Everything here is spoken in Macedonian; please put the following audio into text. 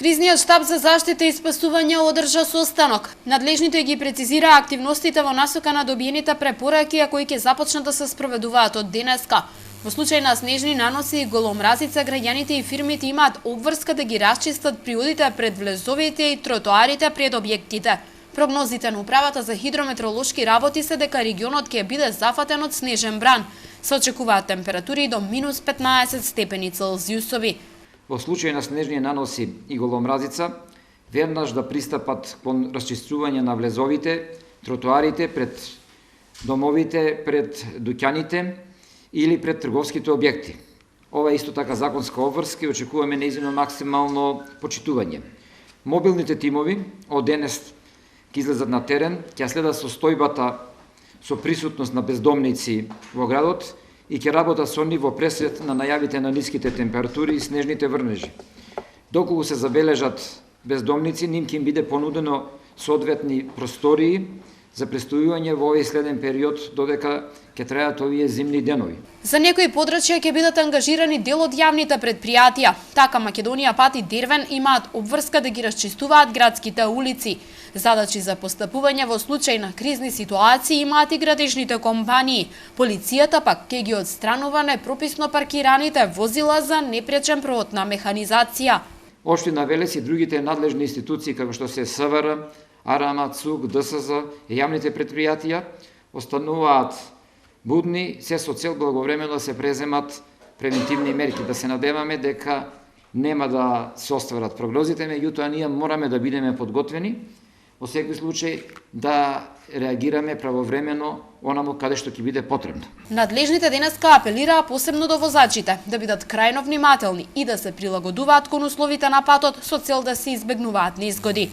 Кризниот штаб за заштита и спасување одржа состанок. Надлежните ги прецизираа активностите во насока на добиените препораки, а кои ќе започнат да се спроведуваат од денеска. Во случај на снежни наноси и голомразица, граѓаните и фирмите имаат обврска да ги расчистат приодите пред влезовите и тротоарите пред објектите. Прогнозите на управата за хидрометеоролошки работи се дека регионот ќе биде зафатен од снежен бран. Се очекуваат температури до минус 15 степени Целзиусови. Во случај на снежни наноси и голомразица, веднаш да пристапат кон расчистување на влезовите, тротоарите пред домовите, пред дуќаните или пред трговските објекти. Ова е исто така законска обврска и очекуваме нејзино максимално почитување. Мобилните тимови од денес ќе излезат на терен, ќе следат состојбата со присутност на бездомници во градот и ќе работат со нив во пресред на најавите на ниските температури и снежните врнежи. Доколку се забележат бездомници, ним ќе им биде понудено соодветни простории за престојување во овој следен период додека ќе трајат овие зимни денови. За некои подрачја ќе бидат ангажирани дел од јавните предпријатија. Така Македонија Пат и Дервен имаат обврска да ги расчистуваат градските улици. Задачи за постапување во случај на кризни ситуации имаат и градежните компании. Полицијата пак ќе ги отстранува непрописно паркираните возила за непречен провод на механизација. Општина Велес и другите надлежни институции како што се СВР, АРАМА, ЦУК, ДСЗ и јавните предпријатија остануваат будни, се со цел благовремено да се преземат превентивни мерки, да се надеваме дека нема да се остварат прогнозите, меѓутоа ние мораме да бидеме подготвени во секој случај да реагираме правовремено онаму каде што ќе биде потребно. Надлежните денеска апелираа посебно до возачите да бидат крајно внимателни и да се прилагодуваат кон условите на патот со цел да се избегнуваат незгоди.